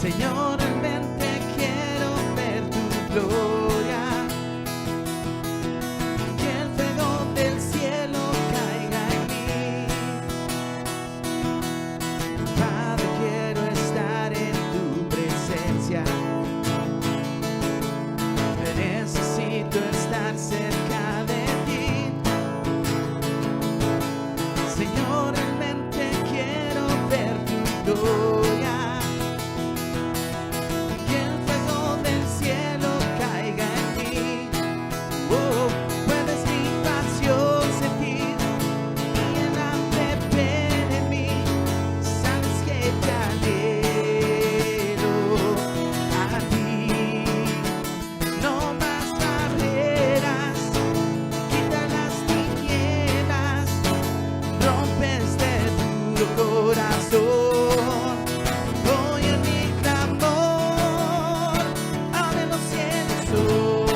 Señor, realmente quiero ver tu gloria. Que el fuego del cielo caiga en mí. Padre, quiero estar en tu presencia. Necesito estar cerca de ti. Señor, realmente quiero ver tu gloria. Que el fuego del cielo caiga en mí. Oh, puedes mi pasión sentir y el hambre ven en mí. Sabes que te anhelo a ti. No más barreras, quita las tinieblas, rompes de duro corazón. Oye mi clamor, abre los cielos hoy.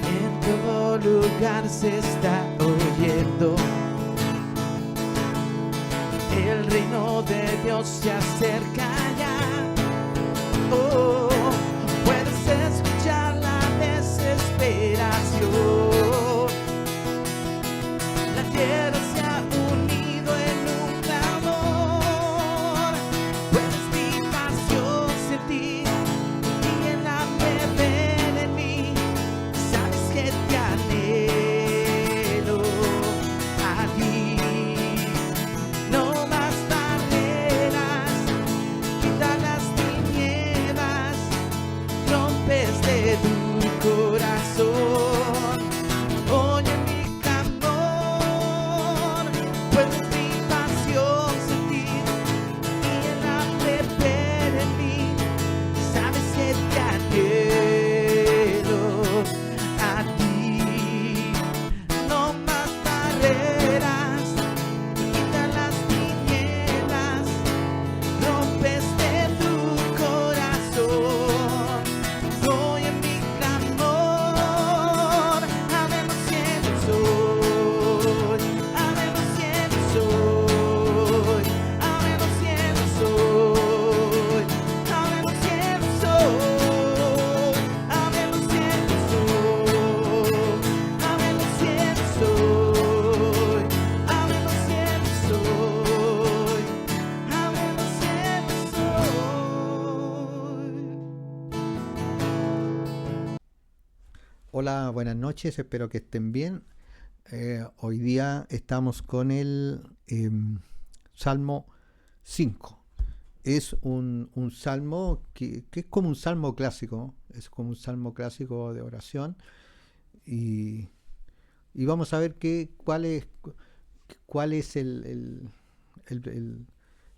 En todo lugar se está oyendo. El reino de Dios se acerca ya. Oh, puedes escuchar la desesperación. La tierra se ha unido en un clamor. Puedes mi pasión sentir y el hambre ven en mí. Sabes que te anhelo a ti. No más barreras, quita las tinieblas, rompes de tu corazón. Oye mi clamor, puedes mi pasión sentir y el hambre ver en mí. Sabes que te anhelo a ti. No más barreras, quita las tinieblas, rompes de tu corazón. Oye mi clamor, abre los cielos hoy, abre los cielos hoy, abre los cielos hoy, abre los cielos hoy, abre los cielos hoy, abre los cielos hoy, abre los cielos hoy, abre los cielos hoy. Hola, buenas noches, espero que estén bien. Hoy día estamos con el Salmo 5. Es un salmo que es como un salmo clásico, ¿no? Es como un salmo clásico de oración. Y vamos a ver cuál es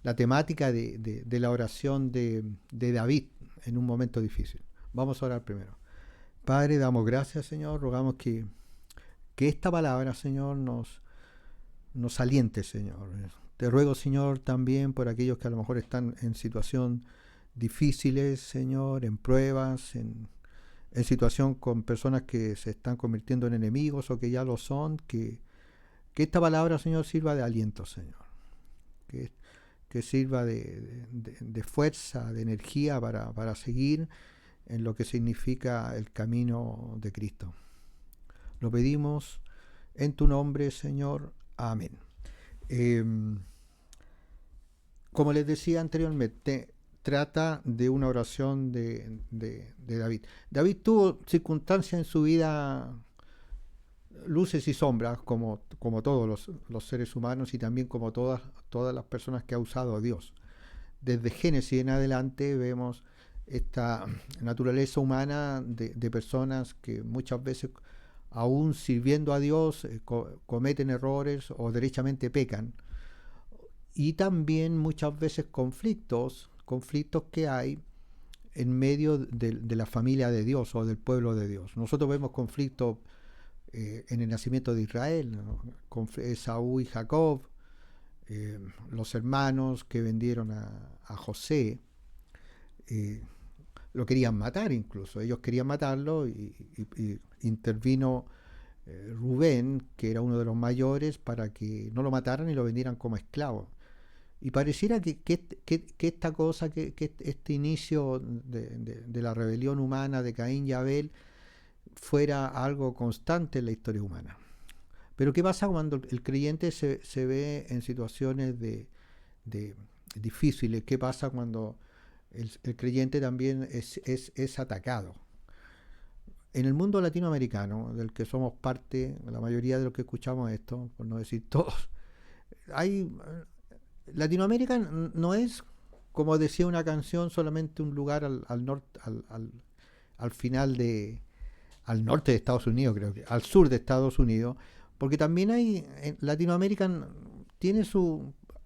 la temática de la oración de David en un momento difícil. Vamos a orar primero. Padre, damos gracias, Señor, rogamos que esta palabra, Señor, nos aliente, Señor. Te ruego, Señor, también por aquellos que a lo mejor están en situación difíciles, Señor, en pruebas, en situación con personas que se están convirtiendo en enemigos o que ya lo son, que esta palabra, Señor, sirva de aliento, Señor. Que sirva de fuerza, de energía para seguir en lo que significa el camino de Cristo. Lo pedimos en tu nombre, Señor. Amén. Como les decía anteriormente, trata de una oración de David. David tuvo circunstancias en su vida, luces y sombras, como todos los seres humanos y también como todas las personas que ha usado Dios. Desde Génesis en adelante vemos esta naturaleza humana de personas que muchas veces, aún sirviendo a Dios, cometen errores o derechamente pecan. Y también muchas veces conflictos que hay en medio de la familia de Dios o del pueblo de Dios. Nosotros vemos conflictos en el nacimiento de Israel, ¿no? Con Esaú y Jacob, los hermanos que vendieron a José, lo querían matar incluso. Ellos querían matarlo y intervino Rubén, que era uno de los mayores, para que no lo mataran y lo vendieran como esclavo. Y pareciera que esta cosa, que este inicio de la rebelión humana de Caín y Abel fuera algo constante en la historia humana. Pero ¿qué pasa cuando el creyente se ve en situaciones de difíciles? ¿Qué pasa cuando el creyente también es atacado? En el mundo latinoamericano, del que somos parte, la mayoría de los que escuchamos esto, por no decir todos, hay Latinoamérica no es, como decía una canción, solamente un lugar al norte, al final al norte de Estados Unidos, creo que, al sur de Estados Unidos, porque también hay, en Latinoamérica tiene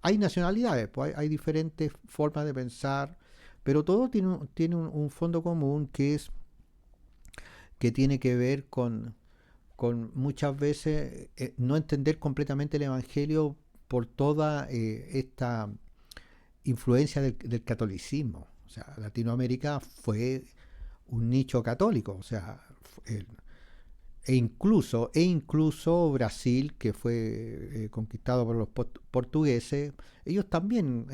hay nacionalidades, pues hay diferentes formas de pensar, pero todo tiene un fondo común que tiene que ver con muchas veces no entender completamente el Evangelio por toda esta influencia del catolicismo. O sea, Latinoamérica fue un nicho católico, o sea, e incluso Brasil, que fue conquistado por los portugueses, ellos también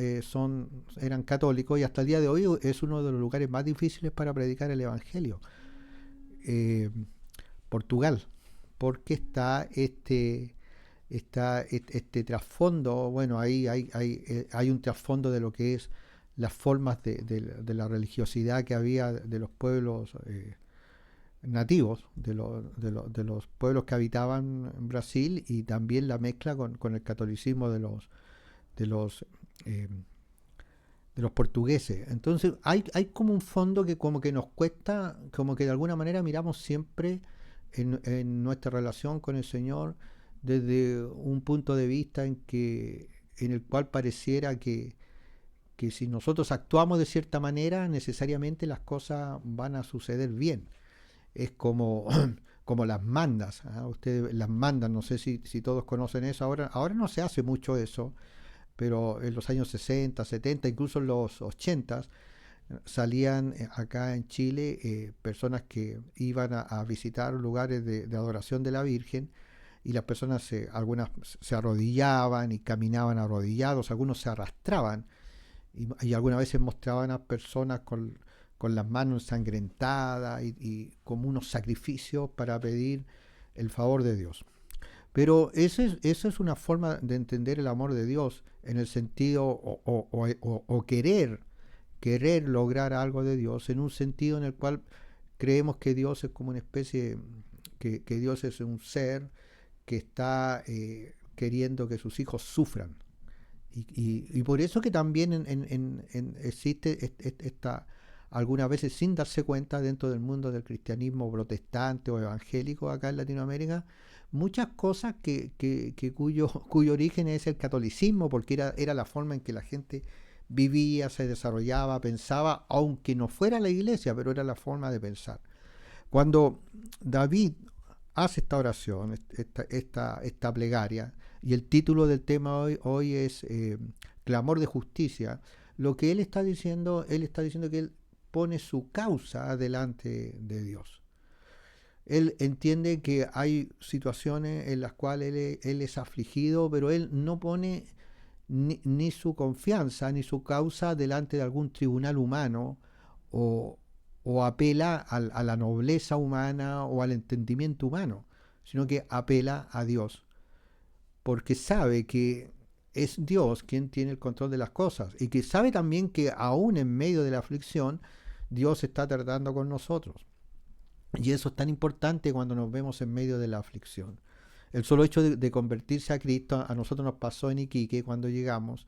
eran católicos y hasta el día de hoy es uno de los lugares más difíciles para predicar el Evangelio. Portugal, porque está este trasfondo. Bueno, ahí hay un trasfondo de lo que es las formas de la religiosidad que había de los pueblos nativos, de los pueblos que habitaban en Brasil, y también la mezcla con el catolicismo de los portugueses. Entonces hay como un fondo que como que nos cuesta, como que de alguna manera miramos siempre en nuestra relación con el Señor desde un punto de vista en el cual pareciera que si nosotros actuamos de cierta manera, necesariamente las cosas van a suceder bien. Es como como las mandas, ¿eh? Ustedes las mandan, no sé si todos conocen eso. Ahora no se hace mucho eso, pero en los años 60, 70, incluso en los 80, salían acá en Chile personas que iban a visitar lugares de adoración de la Virgen, y las personas, algunas se arrodillaban y caminaban arrodillados, algunos se arrastraban, y algunas veces mostraban a personas con las manos ensangrentadas y como unos sacrificios para pedir el favor de Dios. Pero esa es una forma de entender el amor de Dios, en el sentido, o querer lograr algo de Dios, en un sentido en el cual creemos que Dios es como una especie, que Dios es un ser que está queriendo que sus hijos sufran. Y por eso que también existe esta, algunas veces sin darse cuenta, dentro del mundo del cristianismo protestante o evangélico acá en Latinoamérica, muchas cosas cuyo origen es el catolicismo, porque era la forma en que la gente vivía, se desarrollaba, pensaba, aunque no fuera la iglesia, pero era la forma de pensar. Cuando David hace esta oración, esta plegaria, y el título del tema hoy es Clamor de Justicia, lo que él está diciendo que él pone su causa delante de Dios. Él entiende que hay situaciones en las cuales él es afligido, pero él no pone ni su confianza ni su causa delante de algún tribunal humano, o apela a la nobleza humana o al entendimiento humano, sino que apela a Dios, porque sabe que es Dios quien tiene el control de las cosas, y que sabe también que aún en medio de la aflicción Dios está tratando con nosotros. Y eso es tan importante cuando nos vemos en medio de la aflicción. El solo hecho de convertirse a Cristo, a nosotros nos pasó en Iquique cuando llegamos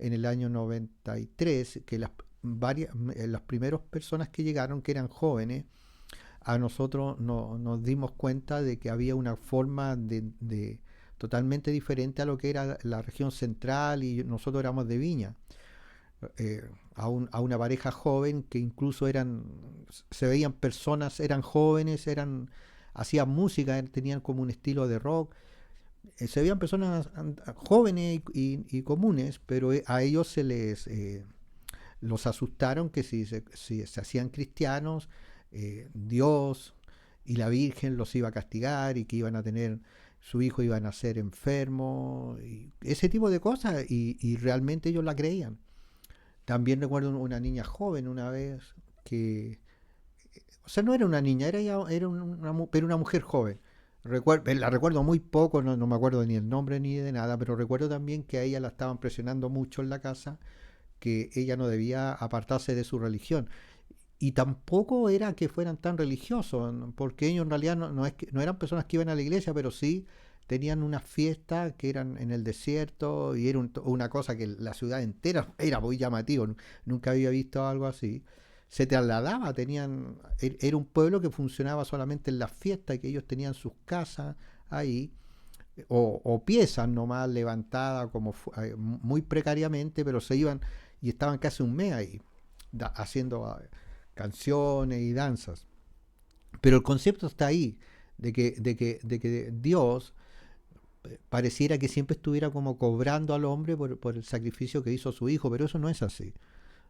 en el año 93, que las primeras personas que llegaron, que eran jóvenes, a nosotros nos dimos cuenta de que había una forma de totalmente diferente a lo que era la región central, y nosotros éramos de Viña. A una pareja joven que incluso se veían personas, eran jóvenes, hacían música, tenían como un estilo de rock. Se veían personas jóvenes y comunes, pero a ellos los asustaron que si se hacían cristianos, Dios y la Virgen los iba a castigar y que iban a tener, su hijo iba a nacer enfermo, y ese tipo de cosas, y realmente ellos la creían. También recuerdo una niña joven una vez que, o sea, no era una niña, era pero una mujer joven. La recuerdo muy poco, no me acuerdo ni el nombre ni de nada, pero recuerdo también que a ella la estaban presionando mucho en la casa, que ella no debía apartarse de su religión. Y tampoco era que fueran tan religiosos, ¿no? Porque ellos en realidad no eran personas que iban a la iglesia, pero sí tenían unas fiestas que eran en el desierto y era una cosa que la ciudad entera era muy llamativo, nunca había visto algo así. Se trasladaba, era un pueblo que funcionaba solamente en las fiestas, que ellos tenían sus casas ahí, o piezas nomás levantadas como muy precariamente, pero se iban y estaban casi un mes ahí haciendo canciones y danzas. Pero el concepto está ahí, de que Dios pareciera que siempre estuviera como cobrando al hombre por el sacrificio que hizo su hijo, pero eso no es así.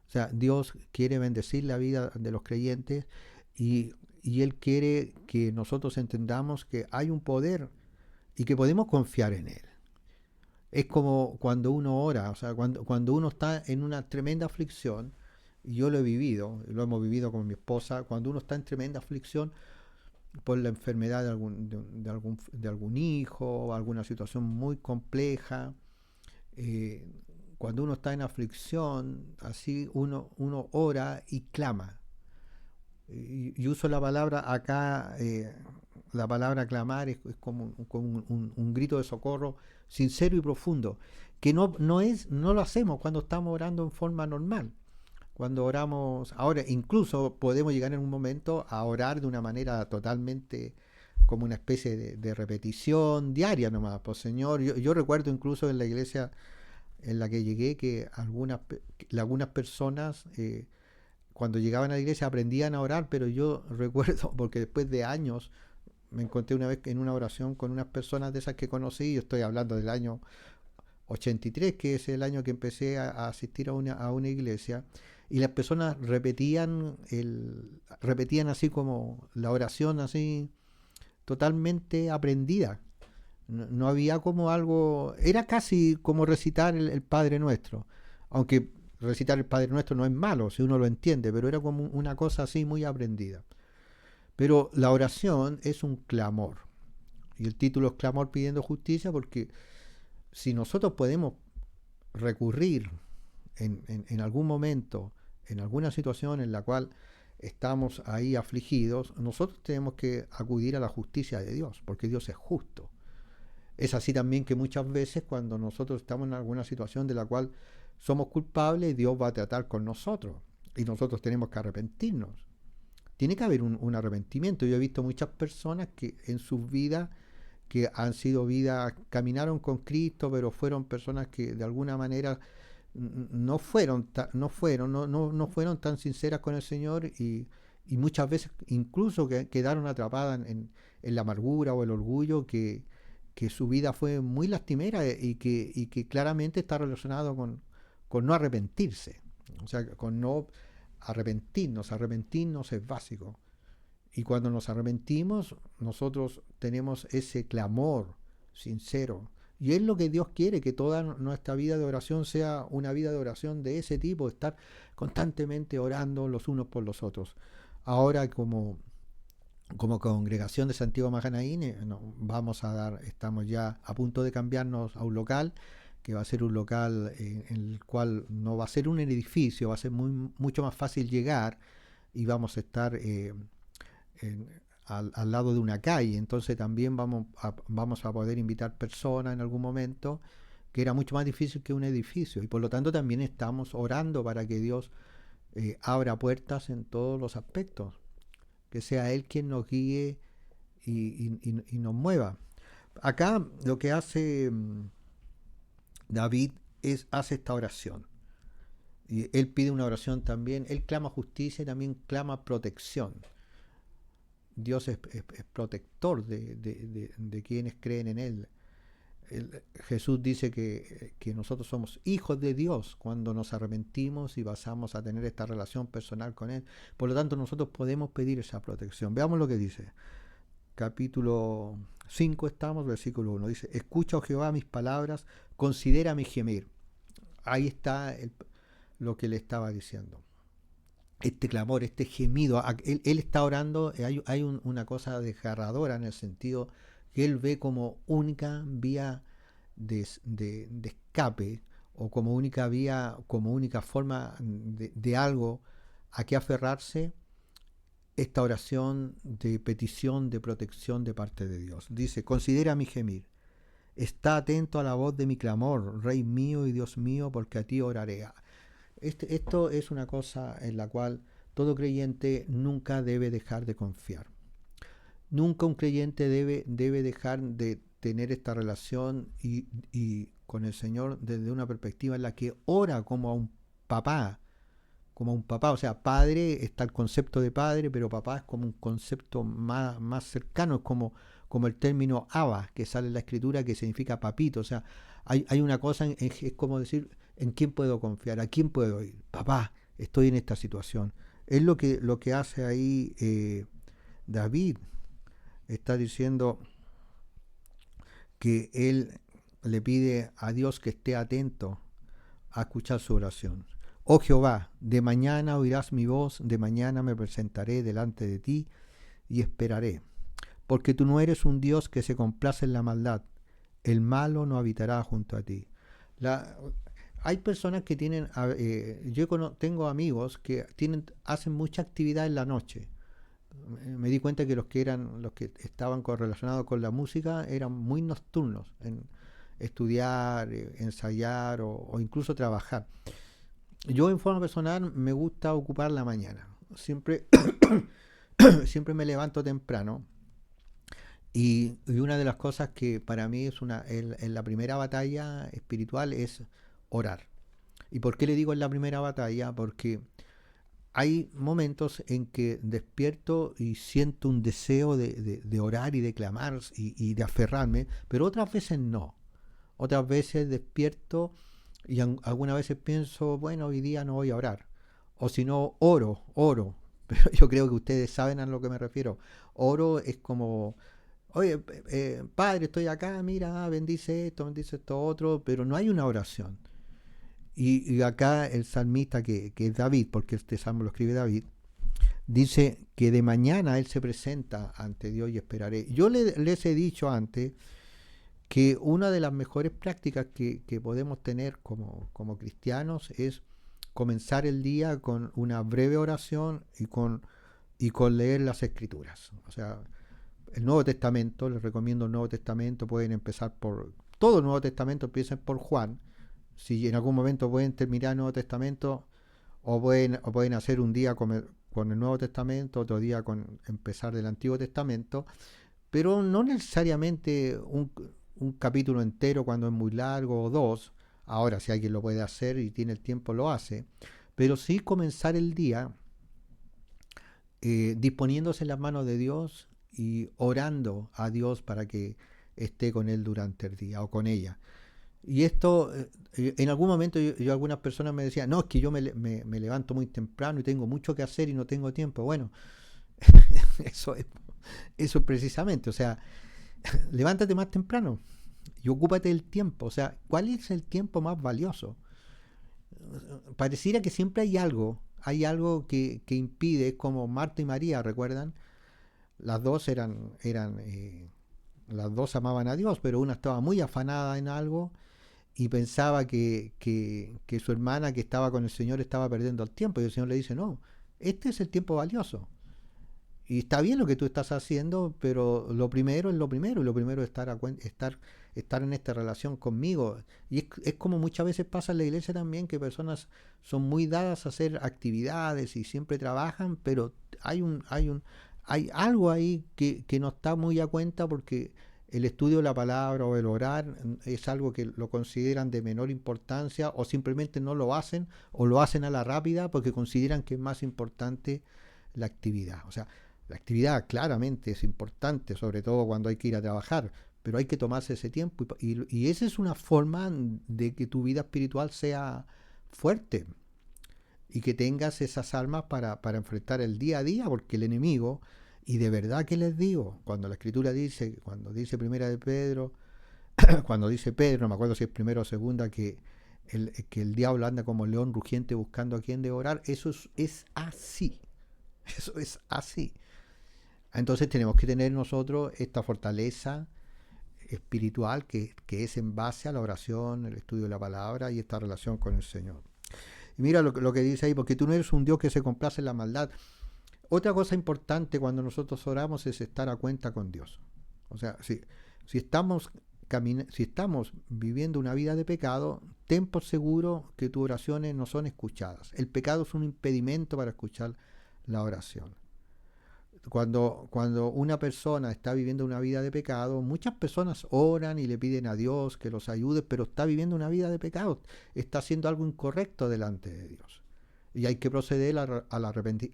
O sea, Dios quiere bendecir la vida de los creyentes y Él quiere que nosotros entendamos que hay un poder y que podemos confiar en Él. Es como cuando uno ora, o sea, cuando uno está en una tremenda aflicción, y yo lo he vivido, lo hemos vivido con mi esposa, cuando uno está en tremenda aflicción por la enfermedad de algún hijo, o alguna situación muy compleja, eh, cuando uno está en aflicción, así uno ora y clama. Y uso la palabra acá, la palabra clamar es como un grito de socorro sincero y profundo, que no lo hacemos cuando estamos orando en forma normal. Cuando oramos, ahora incluso podemos llegar en un momento a orar de una manera totalmente como una especie de repetición diaria nomás. Pues Señor, yo recuerdo incluso en la iglesia en la que llegué que algunas personas cuando llegaban a la iglesia aprendían a orar, pero yo recuerdo, porque después de años me encontré una vez en una oración con unas personas de esas que conocí, yo estoy hablando del año 83, que es el año que empecé a asistir a una iglesia, y las personas repetían así como la oración así totalmente aprendida. No había como algo, era casi como recitar el Padre Nuestro, aunque recitar el Padre Nuestro no es malo si uno lo entiende, pero era como una cosa así muy aprendida. Pero la oración es un clamor, y el título es Clamor pidiendo justicia, porque si nosotros podemos recurrir en algún momento, en alguna situación en la cual estamos ahí afligidos, nosotros tenemos que acudir a la justicia de Dios, porque Dios es justo. Es así también que muchas veces cuando nosotros estamos en alguna situación de la cual somos culpables, Dios va a tratar con nosotros y nosotros tenemos que arrepentirnos. Tiene que haber un arrepentimiento. Yo he visto muchas personas que en sus vidas, que han sido vidas, caminaron con Cristo, pero fueron personas que de alguna manera no fueron tan sinceras con el Señor, y muchas veces incluso quedaron atrapadas en la amargura o el orgullo, que su vida fue muy lastimera, y que claramente está relacionado con no arrepentirse, o sea, con no arrepentirnos es básico. Y cuando nos arrepentimos, nosotros tenemos ese clamor sincero. Y es lo que Dios quiere, que toda nuestra vida de oración sea una vida de oración de ese tipo, estar constantemente orando los unos por los otros. Ahora, como congregación de Santiago Maganaín, estamos ya a punto de cambiarnos a un local, que va a ser un local en el cual no va a ser un edificio, va a ser mucho más fácil llegar, y vamos a estar al lado de una calle. Entonces también vamos a poder invitar personas en algún momento, que era mucho más difícil que un edificio, y por lo tanto también estamos orando para que Dios abra puertas en todos los aspectos, que sea Él quien nos guíe y nos mueva. Acá lo que hace David hace esta oración. Y él pide una oración también, él clama justicia y también clama protección. Dios es protector de quienes creen en Él. Jesús dice que nosotros somos hijos de Dios cuando nos arrepentimos y pasamos a tener esta relación personal con Él. Por lo tanto, nosotros podemos pedir esa protección. Veamos lo que dice. Capítulo 5 estamos, versículo 1. Dice, escucha, oh Jehová, mis palabras, considera mi gemir. Ahí está lo que le estaba diciendo. Este clamor, este gemido. Él está orando, hay una cosa desgarradora en el sentido que él ve como única vía de escape, o como única vía, como única forma de algo a que aferrarse, esta oración de petición de protección de parte de Dios. Dice, considera mi gemir, está atento a la voz de mi clamor, Rey mío y Dios mío, porque a ti oraré. Esto es una cosa en la cual todo creyente nunca debe dejar de confiar. Nunca un creyente debe dejar de tener esta relación y con el Señor desde una perspectiva en la que ora como a un papá. Como un papá, o sea, padre, está el concepto de padre, pero papá es como un concepto más cercano, es como el término Abba, que sale en la escritura, que significa papito. O sea, hay una cosa, es como decir, ¿en quién puedo confiar? ¿A quién puedo ir? Papá, estoy en esta situación. Es lo que hace ahí David. Está diciendo que él le pide a Dios que esté atento a escuchar su oración. Oh Jehová, de mañana oirás mi voz, de mañana me presentaré delante de ti y esperaré. Porque tú no eres un Dios que se complace en la maldad, el malo no habitará junto a ti. Hay personas que tienen, tengo amigos que hacen mucha actividad en la noche. Me di cuenta que los que estaban correlacionados con la música eran muy nocturnos en estudiar, ensayar o incluso trabajar. Yo en forma personal me gusta ocupar la mañana. Siempre siempre me levanto temprano y una de las cosas que para mí es en la primera batalla espiritual es orar. ¿Y por qué le digo en la primera batalla? Porque hay momentos en que despierto y siento un deseo de orar y de clamar y de aferrarme, pero otras veces no. Otras veces despierto y algunas veces pienso, bueno, hoy día no voy a orar. O si no, oro. Pero yo creo que ustedes saben a lo que me refiero. Oro es como, oye, Padre, estoy acá, mira, bendice esto otro, pero no hay una oración. Y acá el salmista, que es David, porque este salmo lo escribe David, dice que de mañana él se presenta ante Dios y esperaré. Yo les he dicho antes que una de las mejores prácticas que podemos tener como cristianos es comenzar el día con una breve oración y con leer las Escrituras. O sea, el Nuevo Testamento, les recomiendo el Nuevo Testamento, pueden empezar por, todo el Nuevo Testamento empieza por Juan. Si en algún momento pueden terminar el Nuevo Testamento, o pueden hacer un día con el Nuevo Testamento, otro día con empezar del Antiguo Testamento, pero no necesariamente un capítulo entero cuando es muy largo, o dos. Ahora, si alguien lo puede hacer y tiene el tiempo, lo hace. Pero sí comenzar el día disponiéndose en las manos de Dios y orando a Dios para que esté con Él durante el día o con ella. Y esto, en algún momento algunas personas me decían, no, es que yo me levanto muy temprano y tengo mucho que hacer y no tengo tiempo. Bueno, eso es precisamente, o sea, levántate más temprano y ocúpate del tiempo. O sea, ¿cuál es el tiempo más valioso? Pareciera que siempre hay algo que impide, como Marta y María, ¿recuerdan? Las dos las dos amaban a Dios, pero una estaba muy afanada en algo y pensaba que su hermana que estaba con el Señor estaba perdiendo el tiempo, y el Señor le dice, no, este es el tiempo valioso. Y está bien lo que tú estás haciendo, pero lo primero es lo primero, y lo primero es estar en esta relación conmigo. Y es como muchas veces pasa en la iglesia también, que personas son muy dadas a hacer actividades y siempre trabajan, pero hay algo ahí que no está muy a cuenta, porque el estudio de la palabra o el orar es algo que lo consideran de menor importancia, o simplemente no lo hacen, o lo hacen a la rápida porque consideran que es más importante la actividad. O sea, la actividad claramente es importante, sobre todo cuando hay que ir a trabajar, pero hay que tomarse ese tiempo y esa es una forma de que tu vida espiritual sea fuerte y que tengas esas armas para enfrentar el día a día, porque el enemigo, y de verdad que les digo, cuando la escritura dice, cuando dice primera de Pedro, cuando dice Pedro, no me acuerdo si es primera o segunda, que el diablo anda como león rugiente buscando a quien devorar, eso es así, eso es así. Entonces tenemos que tener nosotros esta fortaleza espiritual que es en base a la oración, el estudio de la palabra y esta relación con el Señor. Y mira lo que dice ahí, porque tú no eres un Dios que se complace en la maldad. Otra cosa importante cuando nosotros oramos es estar a cuenta con Dios. O sea, si estamos viviendo una vida de pecado, ten por seguro que tus oraciones no son escuchadas. El pecado es un impedimento para escuchar la oración. Cuando una persona está viviendo una vida de pecado, muchas personas oran y le piden a Dios que los ayude, pero está viviendo una vida de pecado, está haciendo algo incorrecto delante de Dios. Y hay que proceder al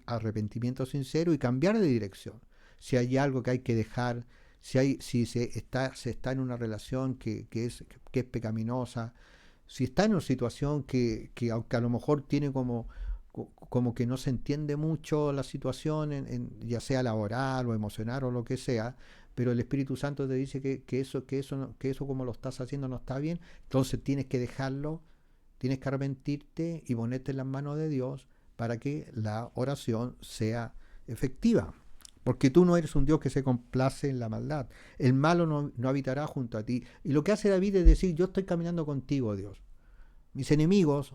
arrepentimiento sincero y cambiar de dirección. Si hay algo que hay que dejar, si se está en una relación que es pecaminosa, si está en una situación que aunque a lo mejor tiene como que no se entiende mucho la situación, ya sea laboral o emocional o lo que sea, pero el Espíritu Santo te dice que eso como lo estás haciendo no está bien, entonces tienes que dejarlo, tienes que arrepentirte y ponerte en las manos de Dios para que la oración sea efectiva. Porque tú no eres un Dios que se complace en la maldad. El malo no habitará junto a ti. Y lo que hace David es decir, yo estoy caminando contigo, Dios. Mis enemigos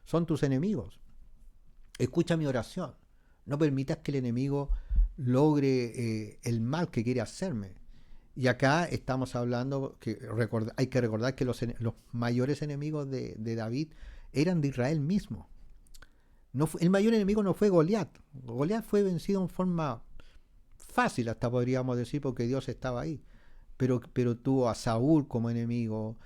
son tus enemigos. Escucha mi oración. No permitas que el enemigo logre el mal que quiere hacerme. Y acá estamos hablando que hay que recordar que los mayores enemigos de David eran de Israel mismo. El mayor enemigo no fue Goliat. Goliat fue vencido en forma fácil, hasta podríamos decir, porque Dios estaba ahí. Pero tuvo a Saúl como enemigo,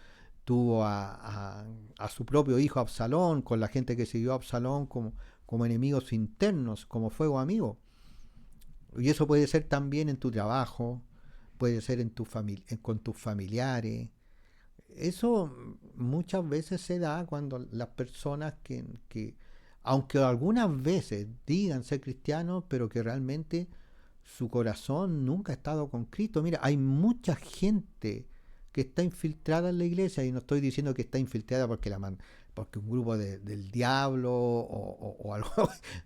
tuvo a su propio hijo Absalón, con la gente que siguió a Absalón como enemigos internos, como fuego amigo. Y eso puede ser también en tu trabajo, puede ser con tus familiares. Eso muchas veces se da cuando las personas que aunque algunas veces digan ser cristianos, pero que realmente su corazón nunca ha estado con Cristo. Mira, hay mucha gente que está infiltrada en la iglesia, y no estoy diciendo que está infiltrada porque un grupo del diablo o algo,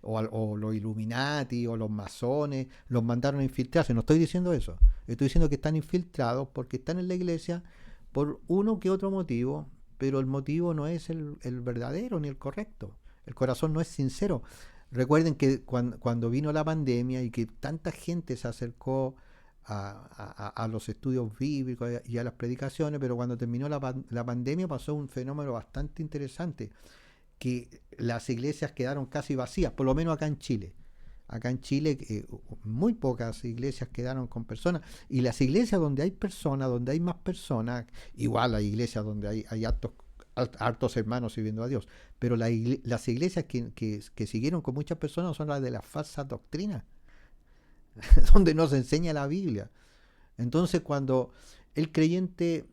o los Illuminati o los masones los mandaron a infiltrarse. No estoy diciendo eso. Estoy diciendo que están infiltrados porque están en la iglesia por uno que otro motivo, pero el motivo no es el verdadero ni el correcto. El corazón no es sincero. Recuerden que cuando vino la pandemia y que tanta gente se acercó a los estudios bíblicos y a las predicaciones, pero cuando terminó la pandemia pasó un fenómeno bastante interesante, que las iglesias quedaron casi vacías, por lo menos acá en Chile. Acá en Chile muy pocas iglesias quedaron con personas, y las iglesias donde hay personas, donde hay más personas, igual hay iglesias donde hay hartos hermanos sirviendo a Dios, pero las iglesias que siguieron con muchas personas son las de las falsas doctrinas, donde no se enseña la Biblia. Entonces, cuando el creyente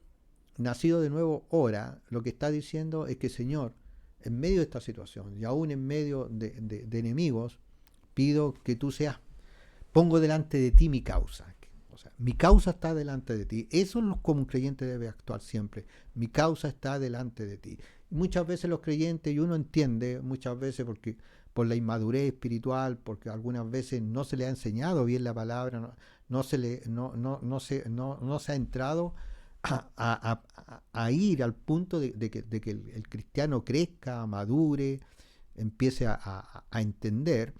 nacido de nuevo ora, lo que está diciendo es que, Señor, en medio de esta situación y aún en medio de enemigos, pido que tú pongo delante de ti mi causa. O sea, mi causa está delante de ti. Eso es como un creyente debe actuar siempre. Mi causa está delante de ti. Muchas veces los creyentes, y uno entiende, muchas veces porque por la inmadurez espiritual, porque algunas veces no se le ha enseñado bien la palabra, no se ha entrado a ir al punto de que el cristiano crezca, madure, empiece a entender.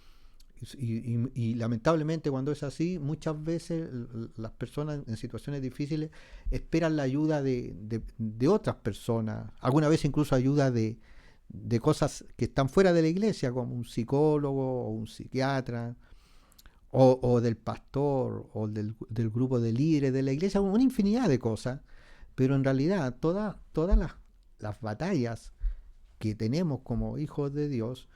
Y lamentablemente cuando es así, muchas veces las personas en situaciones difíciles esperan la ayuda de otras personas, alguna vez incluso ayuda de cosas que están fuera de la iglesia, como un psicólogo o un psiquiatra, o del pastor o del grupo de líderes de la iglesia, una infinidad de cosas. Pero en realidad todas las batallas que tenemos como hijos de Dios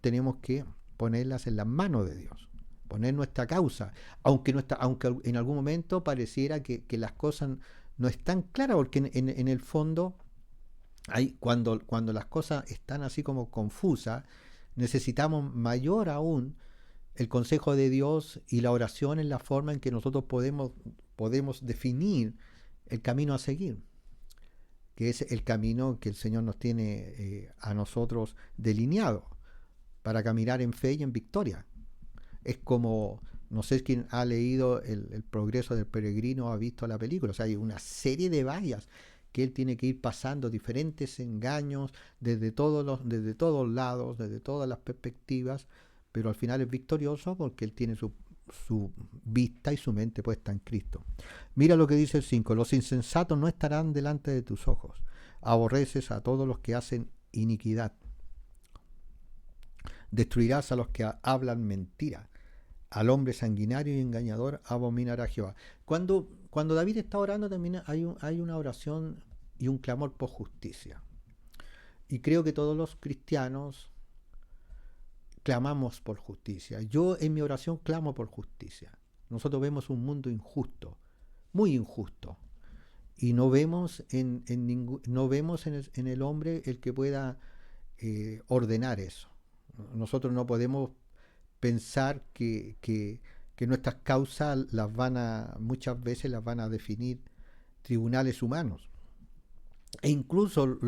tenemos que ponerlas en las manos de Dios, poner nuestra causa, aunque en algún momento pareciera que las cosas no están claras, porque en el fondo, cuando las cosas están así como confusas, necesitamos mayor aún el consejo de Dios y la oración en la forma en que nosotros podemos definir el camino a seguir, que es el camino que el Señor nos tiene a nosotros delineado para caminar en fe y en victoria. Es como, no sé quién ha leído el progreso del peregrino, ha visto la película, o sea, hay una serie de vallas que él tiene que ir pasando, diferentes engaños desde todos lados, desde todas las perspectivas, pero al final es victorioso porque él tiene su vista y su mente puesta en Cristo. Mira lo que dice el 5: los insensatos no estarán delante de tus ojos, aborreces a todos los que hacen iniquidad, destruirás a los que hablan mentira, al hombre sanguinario y engañador abominará Jehová. Cuando David está orando también hay una oración y un clamor por justicia. Y creo que todos los cristianos clamamos por justicia. Yo en mi oración clamo por justicia. Nosotros vemos un mundo injusto, muy injusto. Y no vemos en el hombre el que pueda ordenar eso. Nosotros no podemos pensar que nuestras causas muchas veces las van a definir tribunales humanos. E incluso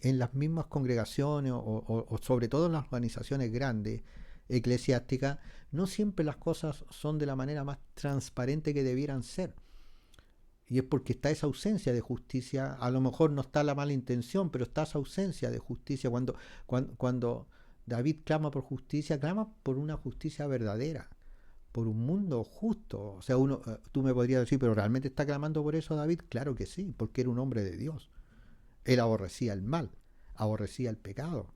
en las mismas congregaciones o sobre todo en las organizaciones grandes, eclesiásticas, no siempre las cosas son de la manera más transparente que debieran ser. Y es porque está esa ausencia de justicia. A lo mejor no está la mala intención, pero está esa ausencia de justicia. Cuando David clama por justicia, clama por una justicia verdadera, por un mundo justo. O sea, tú me podrías decir, pero ¿realmente está clamando por eso David? Claro que sí, porque era un hombre de Dios. Él aborrecía el mal, aborrecía el pecado.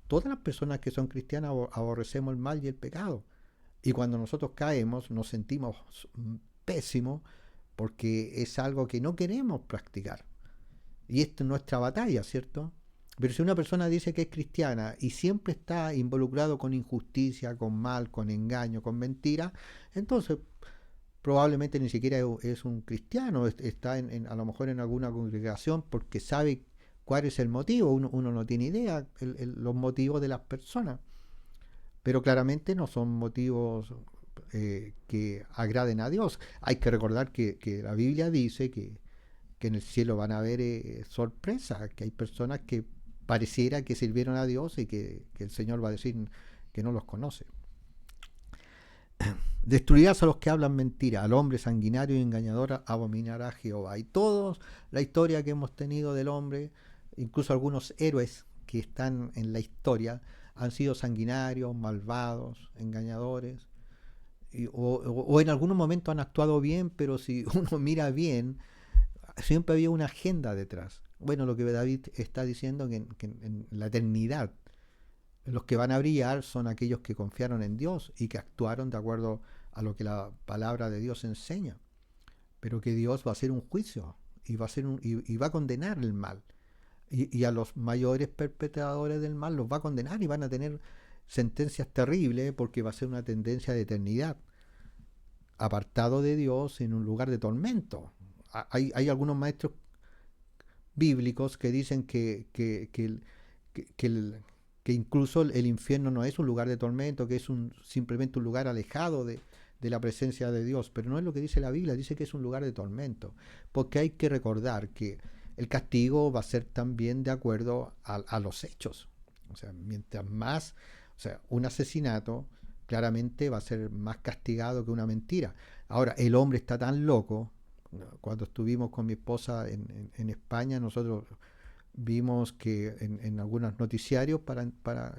Todas las personas que son cristianas aborrecemos el mal y el pecado. Y cuando nosotros caemos nos sentimos pésimos porque es algo que no queremos practicar. Y esta es nuestra batalla, ¿cierto? Pero si una persona dice que es cristiana y siempre está involucrado con injusticia, con mal, con engaño, con mentira, entonces probablemente ni siquiera es un cristiano, está a lo mejor en alguna congregación porque sabe cuál es el motivo. Uno no tiene idea los motivos de las personas, pero claramente no son motivos que agraden a Dios. Hay que recordar que la Biblia dice que en el cielo van a haber sorpresas, que hay personas que pareciera que sirvieron a Dios y que el Señor va a decir que no los conoce. Destruirás a los que hablan mentira, al hombre sanguinario y engañador abominará Jehová. Y toda la historia que hemos tenido del hombre, incluso algunos héroes que están en la historia, han sido sanguinarios, malvados, engañadores, o en algunos momentos han actuado bien, pero si uno mira bien, siempre había una agenda detrás. Bueno, lo que David está diciendo que en la eternidad los que van a brillar son aquellos que confiaron en Dios y que actuaron de acuerdo a lo que la palabra de Dios enseña. Pero que Dios va a hacer un juicio y va a condenar el mal. Y a los mayores perpetradores del mal los va a condenar y van a tener sentencias terribles porque va a ser una tendencia de eternidad, apartado de Dios en un lugar de tormento. Hay algunos maestros bíblicos que dicen que incluso el infierno no es un lugar de tormento, que es simplemente un lugar alejado de la presencia de Dios, pero no es lo que dice la Biblia, dice que es un lugar de tormento, porque hay que recordar que el castigo va a ser también de acuerdo a los hechos. O sea, mientras más, o sea, un asesinato claramente va a ser más castigado que una mentira. Ahora, el hombre está tan loco. Cuando estuvimos con mi esposa en España, nosotros vimos que en algunos noticiarios,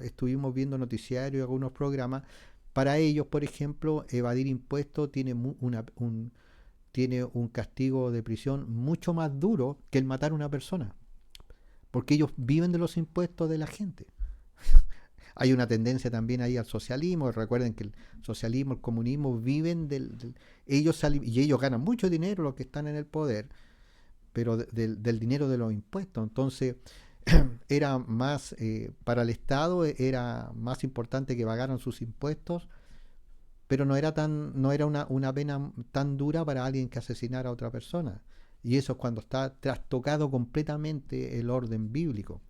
estuvimos viendo noticiarios y algunos programas. Para ellos, por ejemplo, evadir impuestos tiene un castigo de prisión mucho más duro que el matar a una persona, porque ellos viven de los impuestos de la gente. Hay una tendencia también ahí al socialismo. Recuerden que el socialismo, el comunismo viven ellos ganan mucho dinero los que están en el poder, pero del dinero de los impuestos. Entonces era más para el Estado era más importante que pagaran sus impuestos pero no era una pena tan dura para alguien que asesinara a otra persona. Y eso es cuando está trastocado completamente el orden bíblico.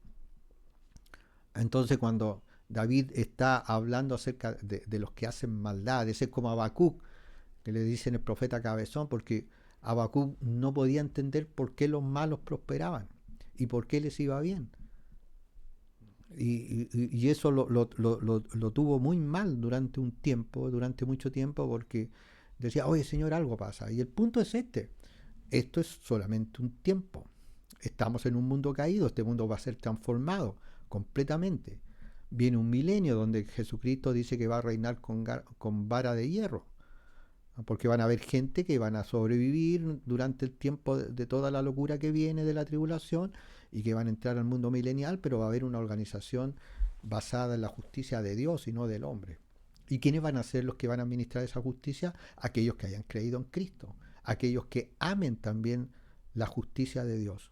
Entonces cuando David está hablando acerca de los que hacen maldades, es como Habacuc, que le dicen el profeta cabezón, porque Habacuc no podía entender por qué los malos prosperaban y por qué les iba bien. Y eso lo tuvo muy mal durante un tiempo, durante mucho tiempo, porque decía, oye Señor, algo pasa. Y el punto es este, esto es solamente un tiempo. Estamos en un mundo caído, este mundo va a ser transformado completamente. Viene un milenio donde Jesucristo dice que va a reinar con vara de hierro, porque van a haber gente que van a sobrevivir durante el tiempo de toda la locura que viene de la tribulación y que van a entrar al mundo milenial, pero va a haber una organización basada en la justicia de Dios y no del hombre. ¿Y quiénes van a ser los que van a administrar esa justicia? Aquellos que hayan creído en Cristo, aquellos que amen también la justicia de Dios.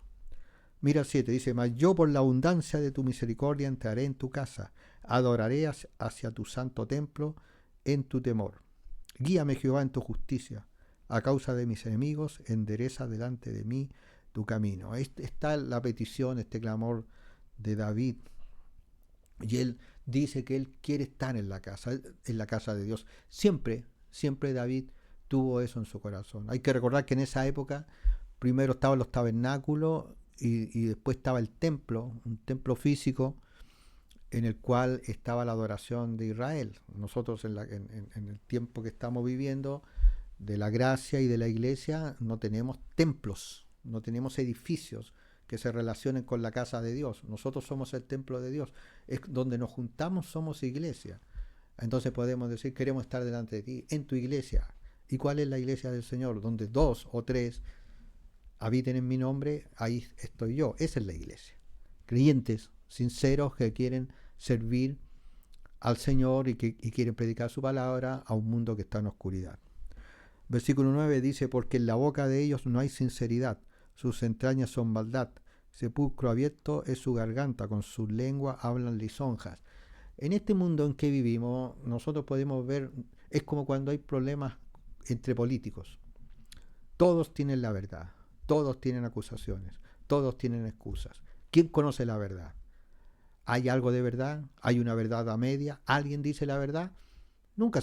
Mira el 7, dice, mas yo por la abundancia de tu misericordia entraré en tu casa, adoraré hacia tu santo templo en tu temor. Guíame Jehová en tu justicia, a causa de mis enemigos, endereza delante de mí tu camino. Ahí está la petición, este clamor de David. Y él dice que él quiere estar en la casa de Dios. Siempre, siempre David tuvo eso en su corazón. Hay que recordar que en esa época primero estaban los tabernáculos y después estaba el templo, un templo físico en el cual estaba la adoración de Israel. Nosotros en el tiempo que estamos viviendo de la gracia y de la iglesia no tenemos templos, no tenemos edificios que se relacionen con la casa de Dios. Nosotros somos el templo de Dios. Es donde nos juntamos, somos iglesia. Entonces podemos decir, queremos estar delante de ti, en tu iglesia. ¿Y cuál es la iglesia del Señor? Donde 2 o 3 habiten en mi nombre, ahí estoy yo. Esa es la iglesia. Creyentes sinceros que quieren servir al Señor y quieren predicar su palabra a un mundo que está en oscuridad. Versículo 9 dice, porque en la boca de ellos no hay sinceridad, sus entrañas son maldad, sepulcro abierto es su garganta, con su lengua hablan lisonjas. En este mundo en que vivimos, nosotros podemos ver, es como cuando hay problemas entre políticos. Todos tienen la verdad, todos tienen acusaciones, todos tienen excusas. ¿Quién conoce la verdad? ¿Hay algo de verdad? ¿Hay una verdad a media? ¿Alguien dice la verdad? Nunca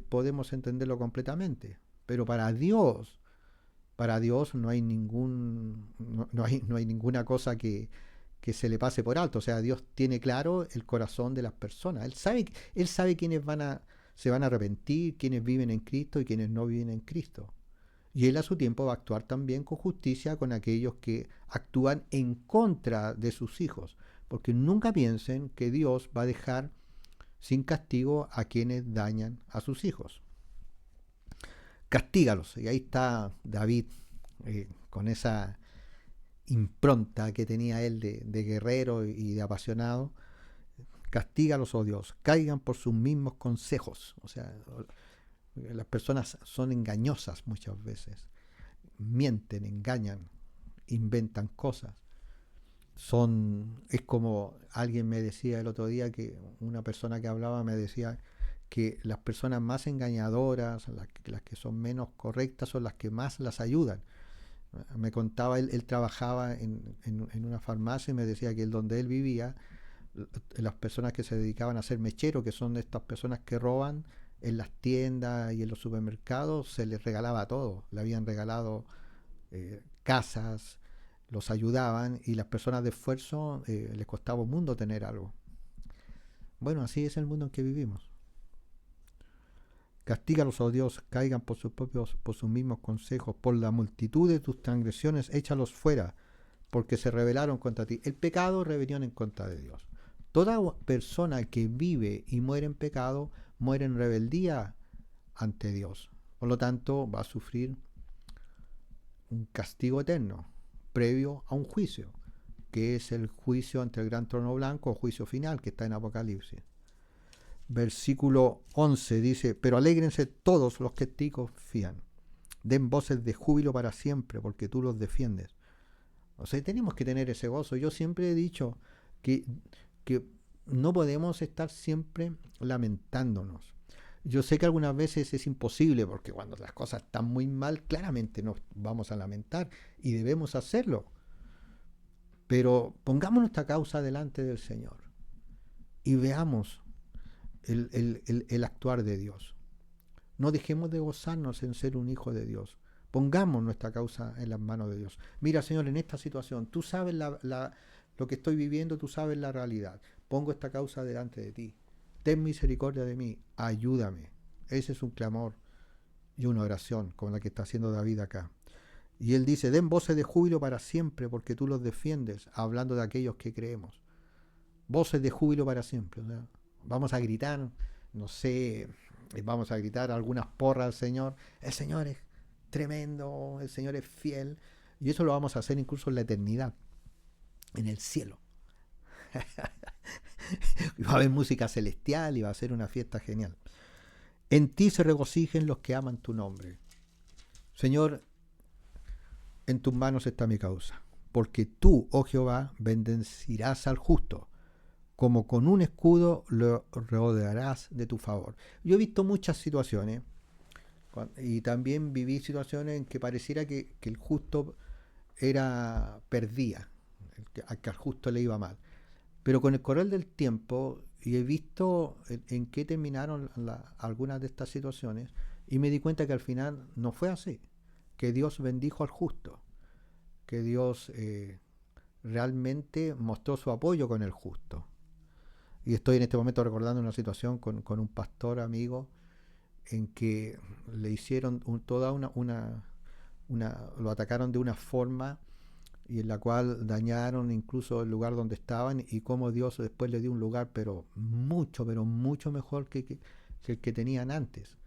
podemos entenderlo completamente. Pero para Dios no hay no hay ninguna cosa que se le pase por alto. O sea, Dios tiene claro el corazón de las personas. Él sabe quiénes se van a arrepentir, quiénes viven en Cristo y quiénes no viven en Cristo. Y Él a su tiempo va a actuar también con justicia con aquellos que actúan en contra de sus hijos. Porque nunca piensen que Dios va a dejar sin castigo a quienes dañan a sus hijos. Castígalos. Y ahí está David con esa impronta que tenía él de guerrero y de apasionado. Castígalos, oh Dios, caigan por sus mismos consejos. O sea, las personas son engañosas muchas veces. Mienten, engañan, inventan cosas. Es como alguien me decía el otro día, que una persona que hablaba me decía que las personas más engañadoras, las que son menos correctas, son las que más las ayudan. Me contaba, él trabajaba en una farmacia y me decía que donde él vivía, las personas que se dedicaban a ser mecheros, que son estas personas que roban en las tiendas y en los supermercados, se les regalaba todo. Le habían regalado casas, los ayudaban, y las personas de esfuerzo les costaba un mundo tener algo. Bueno, así es el mundo en que vivimos. Castígalos, oh Dios, caigan por sus mismos consejos, por la multitud de tus transgresiones, échalos fuera, porque se rebelaron contra ti. El pecado, rebelión en contra de Dios. Toda persona que vive y muere en pecado, muere en rebeldía ante Dios. Por lo tanto, va a sufrir un castigo eterno, previo a un juicio, que es el juicio ante el gran trono blanco, o juicio final, que está en Apocalipsis. Versículo 11 dice, pero alégrense todos los que en ti confían, den voces de júbilo para siempre, porque tú los defiendes. O sea, tenemos que tener ese gozo. Yo siempre he dicho que no podemos estar siempre lamentándonos. Yo sé que algunas veces es imposible, porque cuando las cosas están muy mal, claramente nos vamos a lamentar y debemos hacerlo. Pero pongamos nuestra causa delante del Señor y veamos el actuar de Dios. No dejemos de gozarnos en ser un hijo de Dios. Pongamos nuestra causa en las manos de Dios. Mira, Señor, en esta situación, tú sabes lo que estoy viviendo, tú sabes la realidad. Pongo esta causa delante de ti. Ten misericordia de mí, ayúdame. Ese es un clamor y una oración como la que está haciendo David acá. Y él dice, den voces de júbilo para siempre, porque tú los defiendes, hablando de aquellos que creemos. Voces de júbilo para siempre. O sea, vamos a gritar, no sé, vamos a gritar algunas porras al Señor. El Señor es tremendo, el Señor es fiel. Y eso lo vamos a hacer incluso en la eternidad, en el cielo. Va a haber música celestial y va a ser una fiesta genial. En ti se regocijen los que aman tu nombre. Señor, en tus manos está mi causa, porque tú, oh Jehová, bendecirás al justo, como con un escudo lo rodearás de tu favor. Yo he visto muchas situaciones, y también viví situaciones en que pareciera que el justo perdía, que al justo le iba mal. Pero con el correr del tiempo, y he visto en qué terminaron algunas de estas situaciones, y me di cuenta que al final no fue así, que Dios bendijo al justo, que Dios realmente mostró su apoyo con el justo. Y estoy en este momento recordando una situación con un pastor amigo en que le hicieron lo atacaron de una forma y en la cual dañaron incluso el lugar donde estaban, y cómo Dios después le dio un lugar pero mucho mejor que el que tenían antes.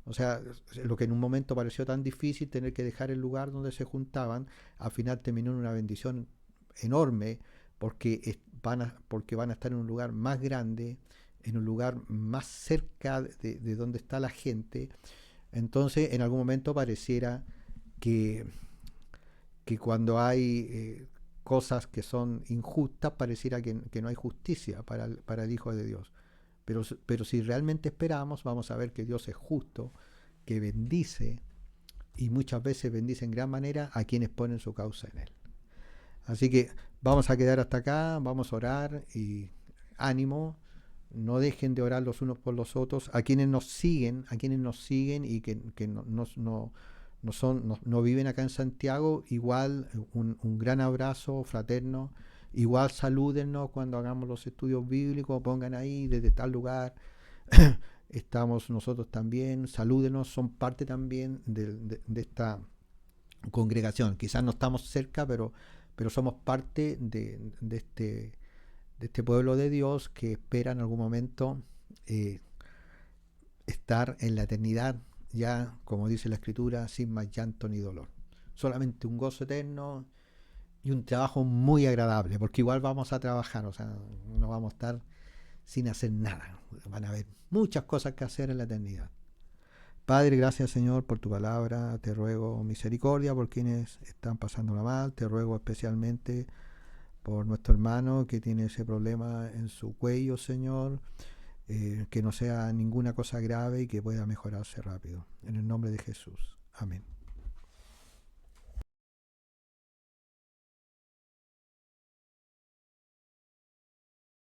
O sea, lo que en un momento pareció tan difícil, tener que dejar el lugar donde se juntaban, al final terminó en una bendición enorme, porque van a estar en un lugar más grande, en un lugar más cerca de donde está la gente. Entonces, en algún momento pareciera que cuando hay cosas que son injustas, pareciera que no hay justicia para el Hijo de Dios. Pero si realmente esperamos, vamos a ver que Dios es justo, que bendice, y muchas veces bendice en gran manera a quienes ponen su causa en Él. Así que vamos a quedar hasta acá, vamos a orar, y ánimo, no dejen de orar los unos por los otros, a quienes nos siguen y que no viven acá en Santiago, igual un gran abrazo fraterno. Igual salúdennos cuando hagamos los estudios bíblicos, pongan ahí desde tal lugar, estamos nosotros también, salúdenos, son parte también de esta congregación. Quizás no estamos cerca, pero somos parte de este pueblo de Dios que espera en algún momento estar en la eternidad, ya como dice la Escritura, sin más llanto ni dolor. Solamente un gozo eterno y un trabajo muy agradable, porque igual vamos a trabajar, o sea, no vamos a estar sin hacer nada. Van a haber muchas cosas que hacer en la eternidad. Padre, gracias Señor por tu palabra. Te ruego misericordia por quienes están pasándola mal. Te ruego especialmente por nuestro hermano que tiene ese problema en su cuello, Señor. Que no sea ninguna cosa grave y que pueda mejorarse rápido. En el nombre de Jesús. Amén.